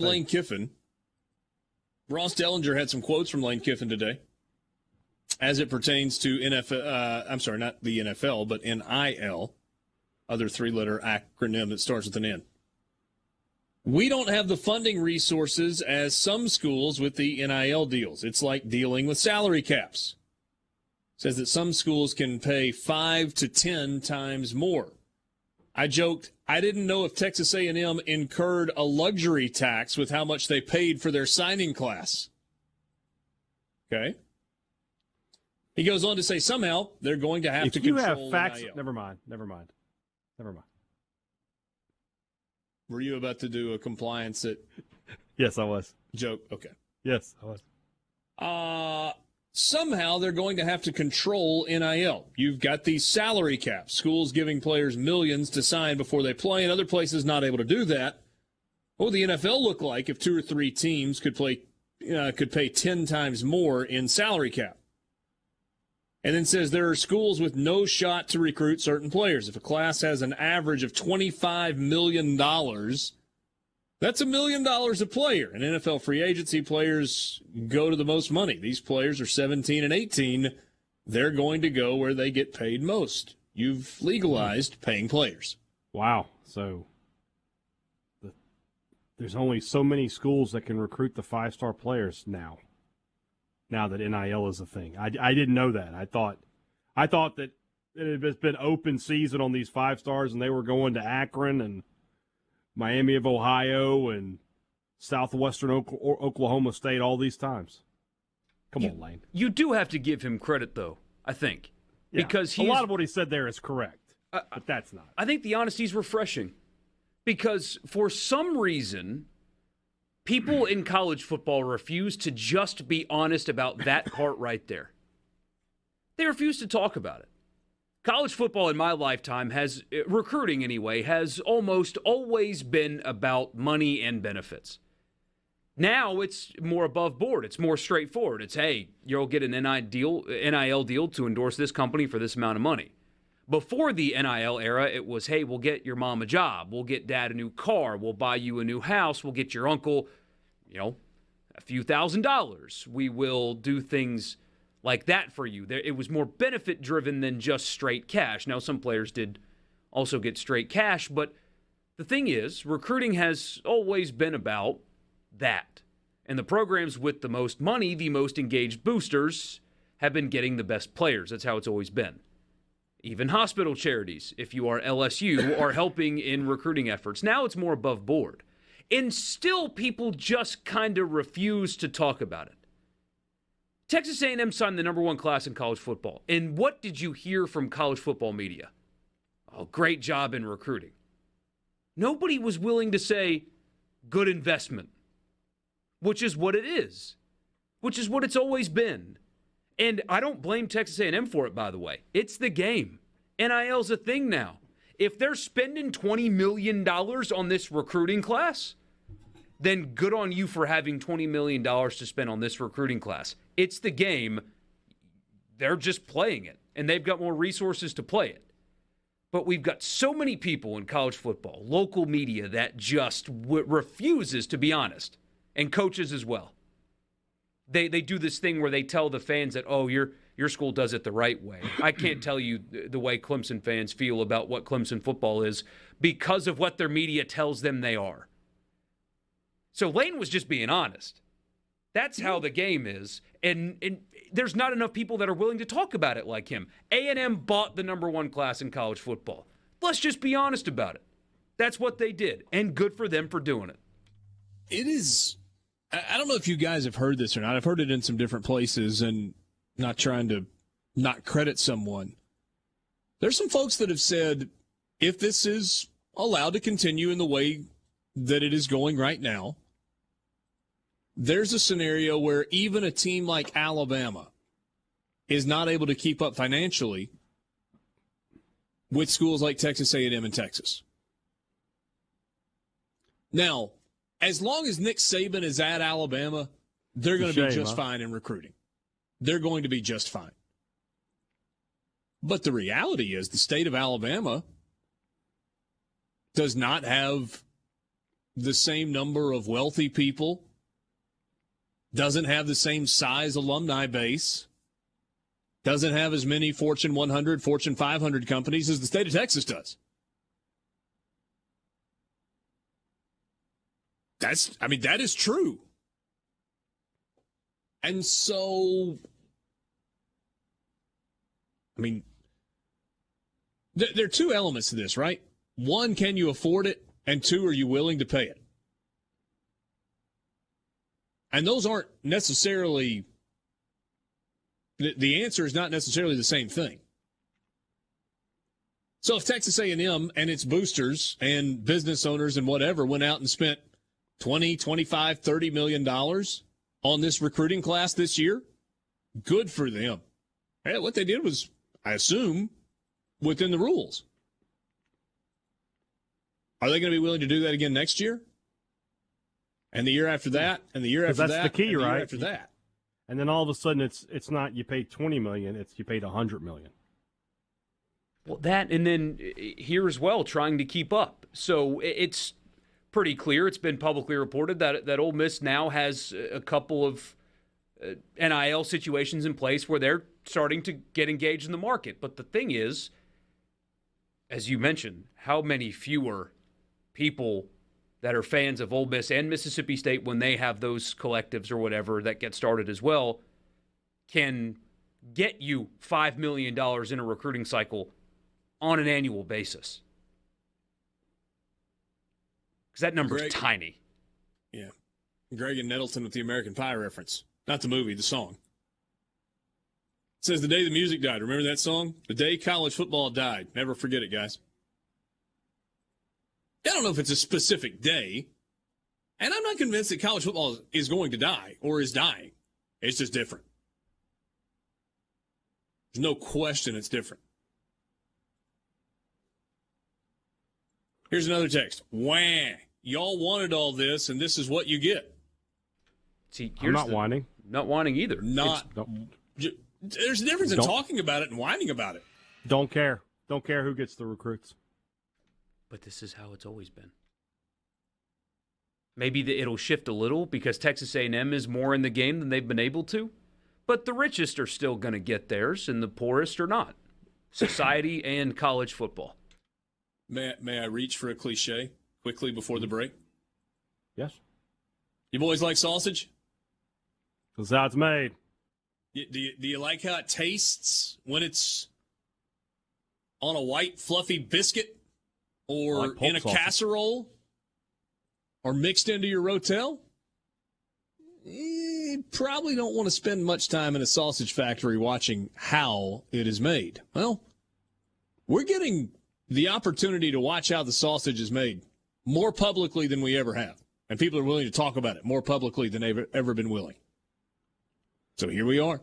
Lane Kiffin. Ross Dellinger had some quotes from Lane Kiffin today as it pertains to NFL. I'm sorry, not the NFL, but NIL, other three-letter acronym that starts with an N. We don't have the funding resources as some schools with the NIL deals. It's like dealing with salary caps. Says that some schools can pay 5 to 10 times more. I joked, I didn't know if Texas A&M incurred a luxury tax with how much they paid for their signing class. Okay. He goes on to say somehow they're going to have to control If you have facts, NIL. Never mind. Were you about to do a compliance Yes, I was. joke? Okay. Yes, I was. Somehow they're going to have to control NIL. You've got these salary caps, schools giving players millions to sign before they play, and other places not able to do that. What would the NFL look like if 2 or 3 teams could pay 10 times more in salary cap? And then says there are schools with no shot to recruit certain players. If a class has an average of $25 million, that's $1 million a player. And NFL free agency players go to the most money. These players are 17 and 18. They're going to go where they get paid most. You've legalized paying players. Wow. So there's only so many schools that can recruit the 5-star players now that NIL is a thing. I didn't know that. I thought that it had been open season on these 5 stars and they were going to Akron and Miami of Ohio and Southwestern Oklahoma State all these times. Come on, Lane. You do have to give him credit, though, I think. Yeah, because a lot of what he said there is correct, but that's not. I think the honesty is refreshing because for some reason, people in college football refuse to just be honest about that part right there. They refuse to talk about it. College football in my lifetime recruiting anyway, has almost always been about money and benefits. Now it's more above board. It's more straightforward. It's, hey, you'll get an NIL deal to endorse this company for this amount of money. Before the NIL era, it was, hey, we'll get your mom a job. We'll get dad a new car. We'll buy you a new house. We'll get your uncle, a few $1,000s. We will do things like that for you. It was more benefit-driven than just straight cash. Now, some players did also get straight cash, but the thing is, recruiting has always been about that. And the programs with the most money, the most engaged boosters, have been getting the best players. That's how it's always been. Even hospital charities, if you are LSU, are helping in recruiting efforts. Now it's more above board. And still, people just kind of refuse to talk about it. Texas A&M signed the number 1 class in college football. And what did you hear from college football media? Oh, great job in recruiting. Nobody was willing to say, good investment, which is what it is, which is what it's always been. And I don't blame Texas A&M for it, by the way. It's the game. NIL's a thing now. If they're spending $20 million on this recruiting class, then good on you for having $20 million to spend on this recruiting class. It's the game. They're just playing it, and they've got more resources to play it. But we've got so many people in college football, local media, that just refuses to be honest, and coaches as well. They do this thing where they tell the fans that, oh, your school does it the right way. I can't tell you the way Clemson fans feel about what Clemson football is because of what their media tells them they are. So Lane was just being honest. That's how the game is. And there's not enough people that are willing to talk about it like him. A&M bought the number 1 class in college football. Let's just be honest about it. That's what they did. And good for them for doing it. It is, I don't know if you guys have heard this or not. I've heard it in some different places and not trying to not credit someone. There's some folks that have said, if this is allowed to continue in the way that it is going right now, there's a scenario where even a team like Alabama is not able to keep up financially with schools like Texas A&M and Texas. Now, as long as Nick Saban is at Alabama, they're going to be just fine in recruiting. They're going to be just fine. But the reality is the state of Alabama does not have the same number of wealthy people, doesn't have the same size alumni base, doesn't have as many Fortune 100, Fortune 500 companies as the state of Texas does. That is true. And so, there are two elements to this, right? One, can you afford it? And two, are you willing to pay it? And those aren't necessarily, the answer is not necessarily the same thing. So if Texas A&M and its boosters and business owners and whatever went out and spent $20, $25, $30 million on this recruiting class this year, good for them. Hey, what they did was, I assume, within the rules. Are they going to be willing to do that again next year? And the year after that? And the year after that? That's the key, and the right? Year after that. And then all of a sudden it's not you paid $20 million, it's you paid $100 million. Well, that, and then here as well, trying to keep up. So it's pretty clear, it's been publicly reported that Ole Miss now has a couple of NIL situations in place where they're starting to get engaged in the market. But the thing is, as you mentioned, how many fewer people that are fans of Ole Miss and Mississippi State, when they have those collectives or whatever that get started as well, can get you $5 million in a recruiting cycle on an annual basis? Because that number's tiny. Yeah. Greg and Nettleton with the American Pie reference. Not the movie, the song. It says, the day the music died. Remember that song? The day college football died. Never forget it, guys. I don't know if it's a specific day, and I'm not convinced that college football is going to die or is dying. It's just different. There's no question it's different. Here's another text. Wah. Y'all wanted all this, and this is what you get. See, I'm not whining. Not whining either. There's a difference in talking about it and whining about it. Don't care. Don't care who gets the recruits. But this is how it's always been. Maybe it'll shift a little because Texas A&M is more in the game than they've been able to. But the richest are still going to get theirs, and the poorest are not. Society and college football. May I reach for a cliche quickly before the break? Yes. You boys like sausage? That's how it's made. Do you like how it tastes when it's on a white fluffy biscuit or in a casserole or mixed into your rotel? You probably don't want to spend much time in a sausage factory watching how it is made. Well, we're getting the opportunity to watch how the sausage is made more publicly than we ever have. And people are willing to talk about it more publicly than they've ever been willing. So here we are.